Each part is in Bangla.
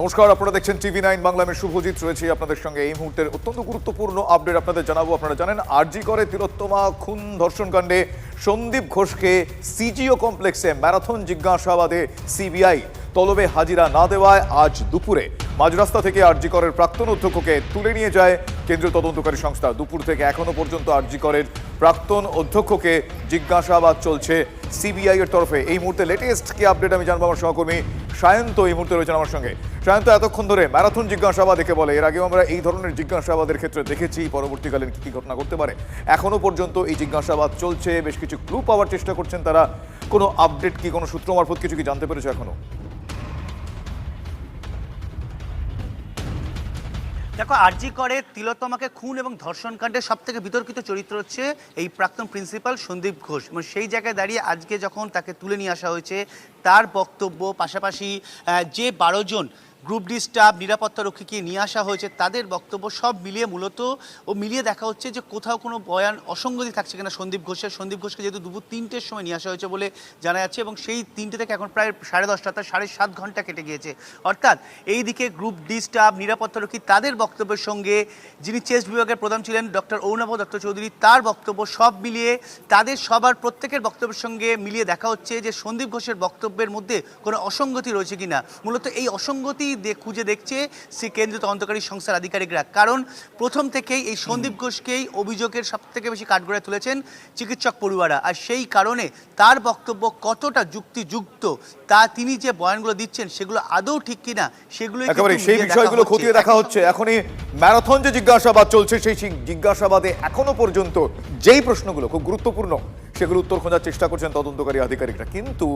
নমস্কার, আপনারা দেখছেন টিভি9 বাংলা। আমি শুভজিৎ রয়েছি আপনাদের সঙ্গে। এই মুহূর্তের অত্যন্ত গুরুত্বপূর্ণ আপডেট আপনাদের জানাবো। আপনারা জানেন আরজি করে তিলোত্তমা খুন ধর্ষণ কাণ্ডে সন্দীপ ঘোষকে সিজিও কমপ্লেক্সে ম্যারাথন জিজ্ঞাসাবাদে সিবিআই তলবে হাজিরা না দেওয়ায় আজ দুপুরে মাঝরাস্তা থেকে আরজি করের প্রাক্তন অধ্যক্ষকে তুলে নিয়ে যায় কেন্দ্রীয় তদন্তকারী সংস্থা। দুপুর থেকে এখনো পর্যন্ত আরজি করের প্রাক্তন অধ্যক্ষকে জিজ্ঞাসাবাদ চলছে সিবিআই এর তরফে। এই মুহূর্তে লেটেস্ট কি আপডেট আমি জানবো আমার সহকর্মী সায়ন্ত এই মুহূর্তে রয়েছেন আমার সঙ্গে। সায়ন্ত, এতক্ষণ ধরে ম্যারাথন জিজ্ঞাসাবাদ একে বলে, এর আগেও আমরা এই ধরনের জিজ্ঞাসাবাদের ক্ষেত্রে দেখেছি পরবর্তীকালে কি কি ঘটনা ঘটতে পারে। এখনো পর্যন্ত এই জিজ্ঞাসাবাদ চলছে, বেশ কিছু ক্লু পাওয়ার চেষ্টা করছেন তারা। কোনো আপডেট কি, কোনো সূত্র মারফত কিছু কি জানতে পেরেছে এখনো? দেখো, আরজি করে তিলোত্তমাকে খুন এবং ধর্ষণ কাণ্ডে সব থেকে বিতর্কিত চরিত্র হচ্ছে এই প্রাক্তন প্রিন্সিপাল সন্দীপ ঘোষ। এবং সেই জায়গায় দাঁড়িয়ে আজকে যখন তাকে তুলে নিয়ে আসা হয়েছে, তার বক্তব্য পাশাপাশি যে 12 জন গ্রুপ ডি স্টাফ নিরাপত্তা রক্ষীকে নিয়ে আসা হয়েছে তাদের বক্তব্য সব মিলিয়ে মূলত মিলিয়ে দেখা হচ্ছে যে কোথাও কোনো বয়ান অসঙ্গতি থাকছে কিনা সন্দীপ ঘোষের। সন্দীপ ঘোষকে যেহেতু দুপুর 3টের সময় নিয়ে আসা হয়েছে বলে জানা যাচ্ছে, এবং সেই 3টে থেকে এখন প্রায় 10:30 অর্থাৎ 7.5 ঘন্টা কেটে গিয়েছে। অর্থাৎ এই দিকে গ্রুপ ডি স্টাফ নিরাপত্তারক্ষী তাদের বক্তব্যের সঙ্গে যিনি চেস্ট বিভাগের প্রধান ছিলেন ডক্টর অরুণাভ দত্ত চৌধুরী, তার বক্তব্য সব মিলিয়ে তাদের সবার প্রত্যেকের বক্তব্যের সঙ্গে মিলিয়ে দেখা হচ্ছে যে সন্দীপ ঘোষের বক্তব্যের মধ্যে কোনো অসঙ্গতি রয়েছে কিনা। মূলত এই অসঙ্গতি খুঁজে দেখছে সে কেন্দ্রীয় তদন্তকারী সংস্থার আধিকারিকরা। কারণ প্রথম থেকেই এই সন্দীপ ঘোষকেই অভিযোগের সব থেকে বেশি কাঠগড়ায় তুলেছেন চিকিৎসক পড়ুয়ারা। আর সেই কারণে তার বক্তব্য কতটা যুক্তিযুক্ত, তা তিনি যে বয়ানগুলো দিচ্ছেন সেগুলো আদৌ ঠিক কিনা সেগুলো একেবারে সেই বিষয়গুলো খতিয়ে দেখা হচ্ছে। এখনই ম্যারাথন যে জিজ্ঞাসাবাদ চলছে, সেই জিজ্ঞাসাবাদে এখনো পর্যন্ত যেই প্রশ্নগুলো খুব গুরুত্বপূর্ণ সেগুলো উত্তর খোঁজার চেষ্টা করছেন তদন্তকারী আধিকারিকরা। কিন্তু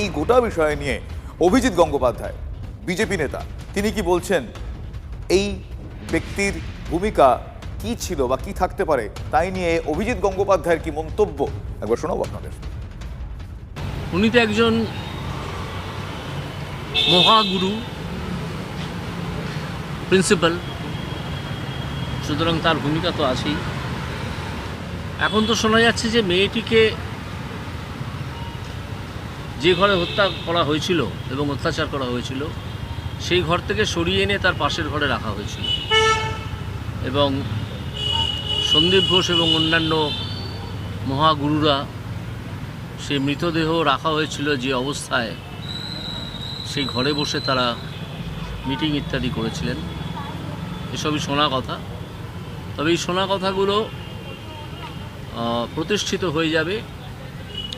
এই গোটা বিষয় নিয়ে অভিজিৎ গঙ্গোপাধ্যায়, বিজেপি নেতা, তিনি কি বলছেন, এই ব্যক্তির ভূমিকা কি ছিল বা কি থাকতে পারে, তাই নিয়ে অভিজিৎ গঙ্গোপাধ্যায়ের কি মন্তব্য একবার শোনাবো আপনাদের। উনি তো একজন মহাগুরু প্রিন্সিপাল, সুতরাং তার ভূমিকা তো আছেই। এখন তো শোনা যাচ্ছে যে মেয়েটিকে যে ঘরে হত্যা করা হয়েছিল এবং অত্যাচার করা হয়েছিল সেই ঘর থেকে সরিয়ে এনে তার পাশের ঘরে রাখা হয়েছিল, এবং সন্দীপ ঘোষ এবং অন্যান্য মহাগুরুরা সেই মৃতদেহ রাখা হয়েছিল যে অবস্থায়, সেই ঘরে বসে তারা মিটিং ইত্যাদি করেছিলেন। এসবই শোনা কথা। তবে এই শোনা কথাগুলো প্রতিষ্ঠিত হয়ে যাবে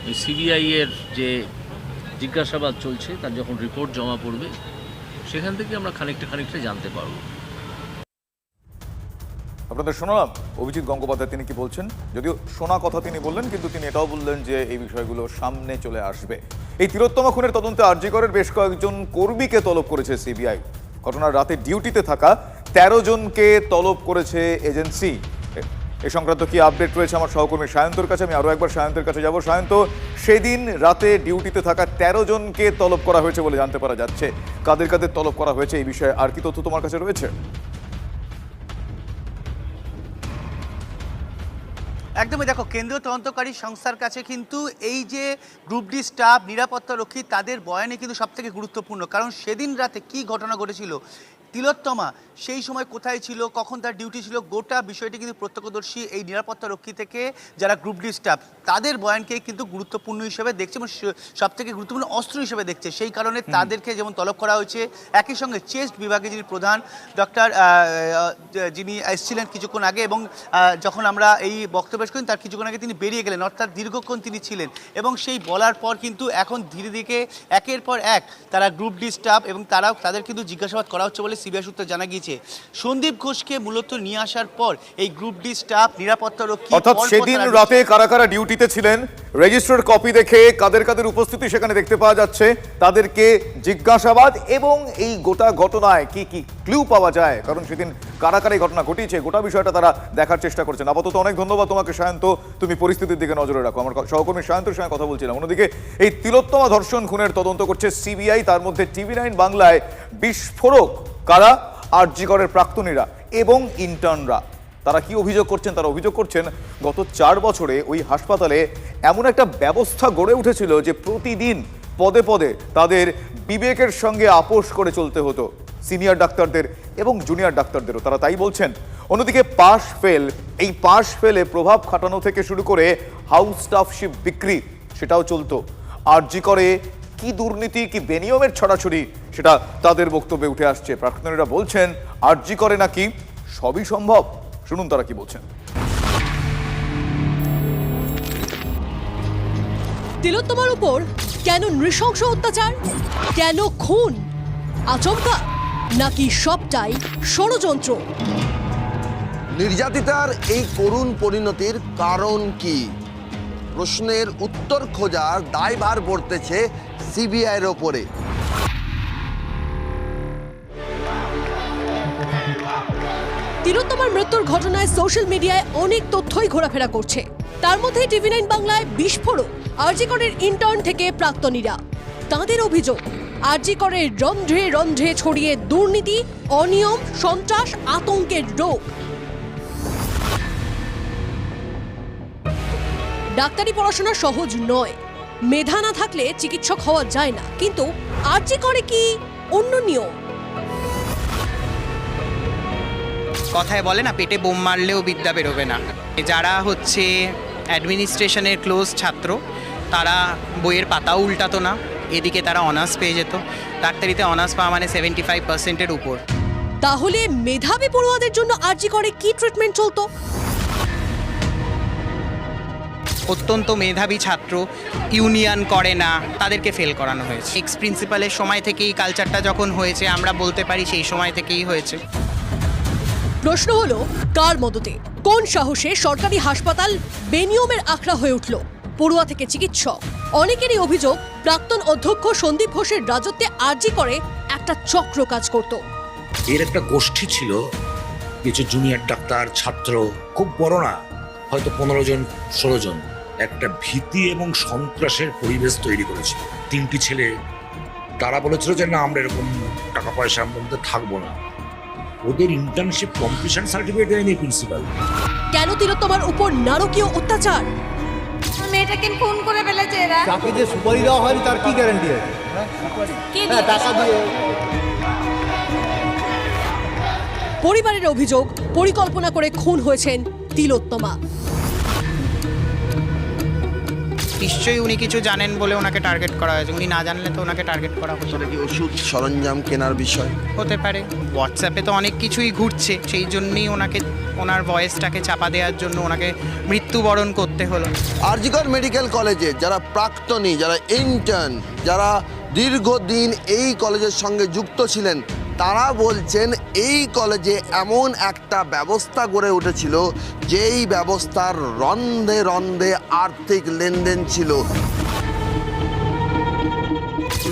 এই সিবিআইয়ের যে জিজ্ঞাসাবাদ চলছে তার যখন রিপোর্ট জমা পড়বে, সেখান থেকে আমরা খানিকটা জানতে পারব। আপনাদের শোনালাম অভিজিৎ গঙ্গোপাধ্যায় তিনি কি বলছেন। যদিও শোনা কথা তিনি বললেন, কিন্তু তিনি এটাও বললেন যে এই বিষয়গুলো সামনে চলে আসবে। এই তিলোত্তমা খুনের তদন্তে আরজি করের বেশ কয়েকজন কর্মীকে তলব করেছে সিবিআই। ঘটনার রাতে ডিউটিতে থাকা 13 জনকে তলব করেছে এজেন্সি। এ সংক্রান্ত কি আপডেট রয়েছে আমার সহকর্মী সায়ন্তর কাছে। আমি আরও একবার সায়ন্তের কাছে যাব। সায়ন্ত, সেদিন রাতে ডিউটিতে থাকা 13 জনকে তলব করা হয়েছে বলে জানতে পারা যাচ্ছে। কাদের কাদের তলব করা হয়েছে এই বিষয়ে আর কি তথ্য তোমার কাছে রয়েছে? একদমই, দেখো, কেন্দ্রীয় তদন্তকারী সংস্থার কাছে কিন্তু এই যে গ্রুপ ডি স্টাফ নিরাপত্তা রক্ষী তাদের বয়ানে কিন্তু সবথেকে গুরুত্বপূর্ণ। কারণ সেদিন রাতে কি ঘটনা ঘটেছিল, তিলোত্তমা সেই সময় কোথায় ছিল, কখন তার ডিউটি ছিল, গোটা বিষয়টি কিন্তু প্রত্যক্ষদর্শী এই নিরাপত্তা রক্ষী থেকে যারা গ্রুপ ডি স্টাফ তাদের বয়ানকেই কিন্তু গুরুত্বপূর্ণ হিসেবে দেখছে এবং সবথেকে গুরুত্বপূর্ণ অস্ত্র হিসেবে দেখছে। সেই কারণে তাদেরকে যেমন তলব করা হয়েছে, একই সঙ্গে চেস্ট বিভাগে যিনি প্রধান ডক্টর যিনি এসেছিলেন কিছুক্ষণ আগে, এবং যখন আমরা এই বক্তব্য পেশ করেন তার কিছুক্ষণ আগে তিনি বেরিয়ে গেলেন, অর্থাৎ দীর্ঘক্ষণ তিনি ছিলেন। এবং সেই বলার পর কিন্তু এখন ধীরে ধীরে একের পর এক তারা গ্রুপ ডি স্টাফ এবং তাদের কিন্তু জিজ্ঞাসাবাদ করা হচ্ছে বলে সিবিআই সূত্রে জানা গিয়েছে। সন্দীপ ঘোষকে মূলত নিয়ে আসার পর এই গ্রুপ ডি স্টাফ নিরাপত্তা রক্ষী, অর্থাৎ সেদিন রাতে কারা কারা ডিউটিতে ছিলেন, রেজিস্টার্ড কপি দেখে কাদের কাদের উপস্থিতি সেখানে দেখতে পাওয়া যাচ্ছে, তাদেরকে জিজ্ঞাসাবাদ এবং এই গোটা ঘটনায় কি কি ক্লু পাওয়া যায়, কারণ সেদিন কারা কারা এই ঘটনা ঘটিয়েছে গোটা বিষয়টা তারা দেখার চেষ্টা করছেন। আপাতত অনেক ধন্যবাদ তোমাকে সায়ন্ত, তুমি পরিস্থিতির দিকে নজরে রাখো। আমার সহকর্মী সায়ন্তর সঙ্গে কথা বলছিলাম। অন্যদিকে এই তিলোত্তমা ধর্ষণ খুনের তদন্ত করছে সিবিআই, তার মধ্যে টিভি9 বাংলায় বিস্ফোরক কারা, আরজি করের প্রাক্তনীরা এবং ইন্টার্নরা। তারা কি অভিযোগ করছেন? তারা অভিযোগ করছেন গত 4 বছরে ওই হাসপাতালে এমন একটা ব্যবস্থা গড়ে উঠেছিল যে প্রতিদিন পদে পদে তাদের বিবেকের সঙ্গে আপোষ করে চলতে হতো। সিনিয়র ডাক্তারদের এবং জুনিয়র ডাক্তারদেরও, তারা তাই বলছেন। অন্যদিকে পাশ ফেল, এই পাশ ফেলে প্রভাব খাটানো থেকে শুরু করে হাউস স্টাফশিপ বিক্রি সেটাও চলতো। আরজি করে কি দুর্নীতি, কি বেনিয়মের ছড়াছড়ি, সেটা তাদের বক্তব্যে উঠে আসছে। প্রাক্তনীরা বলছেন আরজি করে নাকি সবই সম্ভব। শুনুন তারা কি বলছেন। তিলোত্তমার উপর কেন নৃশংস অত্যাচার, কেন খুন, আচমকা নাকি সবটাই ষড়যন্ত্র? নির্যাতিতার এই করুণ পরিণতির কারণ কি? প্রশ্নের উত্তর খোঁজার দায়ভার বর্তেছে সিবিআইয়ের ওপরে। তিলোত্তমার মৃত্যুর ঘটনায় সোশ্যাল মিডিয়ায় অনেক তথ্যই ঘোরাফেরা করছে। তার মধ্যে টিভি9 বাংলায় বিস্ফোরক আরজি করের ইন্টার্ন থেকে প্রাক্তনীরা। তাঁদের অভিযোগ আরজি করের রন্ধ্রে রন্ধ্রে ছড়িয়ে দুর্নীতি, অনিয়ম, সন্ত্রাস, আতঙ্কের রোগ। ডাক্তারি পড়াশোনা সহজ নয়, মেধা না থাকলে চিকিৎসক হওয়া যায় না, কিন্তু আরজি করে কি অন্য নিয়ম? কথায় বলে না, পেটে বোম মারলেও বিদ্যা বেরোবে না। যারা হচ্ছে অ্যাডমিনিস্ট্রেশনের ক্লোজ ছাত্র, তারা বইয়ের পাতাও উল্টাতো না, এদিকে তারা অনার্স পেয়ে যেত। ডাক্তারিতে অনার্স পাওয়া মানে 75%-এর উপর। তাহলে মেধাবী পড়ুয়াদের জন্য আরজি করে কি ট্রিটমেন্ট চলতো? অত্যন্ত মেধাবী ছাত্র ইউনিয়ন করে না, তাদেরকে ফেল করানো হয়েছে। এক্স প্রিন্সিপালের সময় থেকেই কালচারটা যখন হয়েছে, আমরা বলতে পারি সেই সময় থেকেই হয়েছে। প্রশ্ন হলো, কার মদতে, কোন সাহসে সরকারি হাসপাতাল বেনিয়মের আখড়া হয়ে উঠল? পড়ুয়া থেকে চিকিৎসক, অনেকেরই অভিযোগ প্রাক্তন অধ্যক্ষ সন্দীপ ঘোষের রাজত্বে আরজি করে একটা চক্র কাজ করত। এর একটা গোষ্ঠী ছিল, কিছু জুনিয়র ডাক্তার, ছাত্র, খুব বড় না, হয়তো 15 জন 16 জন, একটা ভীতি এবং সন্ত্রাসের পরিবেশ তৈরি করেছিল। 3টি ছেলে, তারা বলেছিল যে না, আমরা এরকম টাকা পয়সার মধ্যে থাকবো না। ওদের ইন্টার্নশিপ কমপ্লিশন সার্টিফিকেট দেয়নি প্রিন্সিপাল। কেন তিলোত্তমার উপর নারকীয় অত্যাচার? মেয়েটাকে ফোন করে ফেলেছে এরা। তাকে যে সুপারি দেওয়া হয়নি তার কি গ্যারান্টি আছে? হ্যাঁ, টাকা দিয়ে। পরিবারের অভিযোগ পরিকল্পনা করে খুন হয়েছেন তিলোত্তমা। নিশ্চয়ই উনি কিছু জানেন বলে ওনাকে টার্গেট করা হয়েছে। উনি না জানলে তো ওনাকে টার্গেট করা হতো না। কি ওষুধ সরঞ্জাম কেনার বিষয় হতে পারে। হোয়াটসঅ্যাপে তো অনেক কিছুই ঘুরছে, সেই জন্যই ওনাকে, ওনার ভয়েসটাকে চাপা দেওয়ার জন্য ওনাকে মৃত্যুবরণ করতে হলো। আরজিকর মেডিকেল কলেজে যারা প্রাক্তনী, যারা ইন্টার্ন, যারা দীর্ঘদিন এই কলেজের সঙ্গে যুক্ত ছিলেন, তারা বলছেন এই কলেজে এমন একটা ব্যবস্থা গড়ে উঠেছিল যেই ব্যবস্থার রন্ধে রন্ধে আর্থিক লেনদেন ছিল।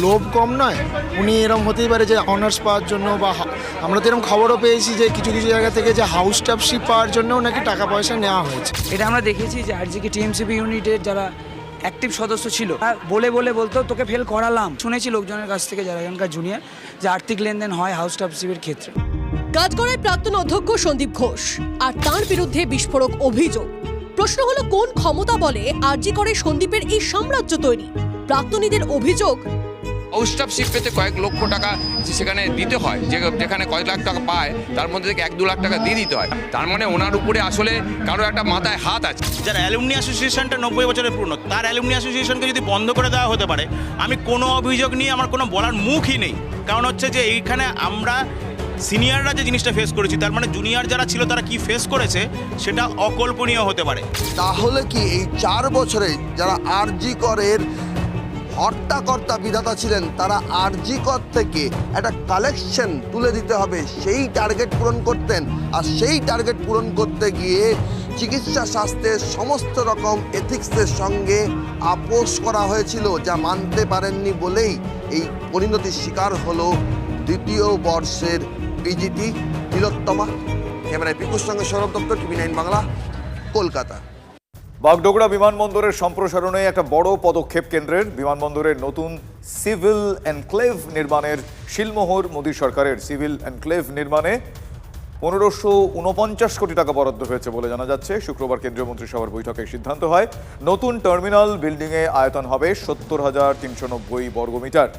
লোভ কম নয়, উনি এরকম হতেই পারে যে অনার্স পাওয়ার জন্য, বা আমরা তো এরকম খবরও পেয়েছি যে কিছু কিছু জায়গা থেকে যে হাউস স্টাফশিপ পাওয়ার জন্য নাকি টাকা পয়সা নেওয়া হয়েছে। এটা আমরা দেখেছি যে আরজিকে টিএমসিপি ইউনিটের যারা অ্যাক্টিভ সদস্য ছিল, বলে বলতো তোকে ফেল করালাম। শুনেছি লোকজনের কাছ থেকে, যারা এখানকার জুনিয়র, যে আর্থিক লেনদেন হয় হাউস স্টাফশিপের ক্ষেত্রে। কাজগড়ায় প্রাক্তন অধ্যক্ষ সন্দীপ ঘোষ আর তার বিরুদ্ধে বিস্ফোরক অভিযোগ। প্রশ্ন হলো, কোন ক্ষমতা বলে আরজি করে সন্দীপের এই সাম্রাজ্য তৈরি? প্রাক্তনীদের অভিযোগ, হাউসস্টাফশিপ পেতে কয়েক লক্ষ টাকা সেখানে দিতে হয়, যেখানে কয়েক লাখ টাকা পায় তার মধ্যে থেকে 1-2 লাখ টাকা দিয়ে দিতে হয়। তার মানে ওনার উপরে আসলে কারো একটা মাথায় হাত আছে। যার অ্যালুমনি অ্যাসোসিয়েশনটা 90 বছরের পুরনো, তার অ্যালুমনি অ্যাসোসিয়েশনকে যদি বন্ধ করে দেওয়া হতে পারে, আমি কোনো অভিযোগ নিয়ে আমার কোনো বলার মুখই নেই। কারণ হচ্ছে যে এইখানে আমরা সিনিয়ররা যে জিনিসটা ফেস করেছি, তার মানে জুনিয়র যারা ছিল তারা কি ফেস করেছে সেটা অকল্পনীয় হতে পারে। তাহলে কি এই 4 বছরে যারা আরজিকরের হর্তাকর্তা বিধাতা ছিলেন, তারা আরজিকর থেকে একটা কালেকশন তুলে দিতে হবে, সেই টার্গেট পূরণ করতেন? আর সেই টার্গেট পূরণ করতে গিয়ে চিকিৎসা শাস্ত্রের সমস্ত রকম এথিক্সের সঙ্গে আপোষ করা হয়েছিল, যা মানতে পারেননি বলেই এই পরিণতির শিকার হলো 2য় বর্ষের পিজিটি তিলোত্তমা। ক্যামেরায় পিকুর সঙ্গে সৌরভ দত্ত, টিভি9 বাংলা, কলকাতা। বাগডোগরা বিমানবন্দরের সম্প্রসারণে একটা বড় পদক্ষেপ কেন্দ্রের। বিমানবন্দরের নতুন সিভিল এনক্লেভ নির্মাণের শিলমোহর মোদী সরকারের। সিভিল এনক্লেভ নির্মাণে 1549 কোটি টাকা বরাদ্দ হয়েছে বলে জানা যাচ্ছে। শুক্রবার কেন্দ্রীয় মন্ত্রিসভার বৈঠকে সিদ্ধান্ত হয়, নতুন টার্মিনাল বিল্ডিংয়ে আয়তন হবে 70,390 বর্গমিটার।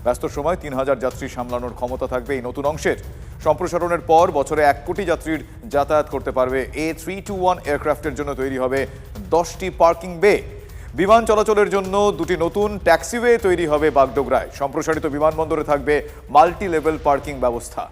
ব্যস্ত সময় 3000 যাত্রী সামলানোর ক্ষমতা থাকবে এই নতুন অংশের। সম্প্রসারণের পর বছরে 1 কোটি যাত্রীর যাতায়াত করতে পারবে A321 এয়ারক্রাফটের জন্য তৈরি হবে 10টি পার্কিং বে। বিমান চলাচলের জন্য 2টি নতুন ট্যাক্সিওয়ে তৈরি হবে বাগডোগরায়। সম্প্রসারিত বিমানবন্দরে থাকবে মাল্টি লেভেল পার্কিং ব্যবস্থা।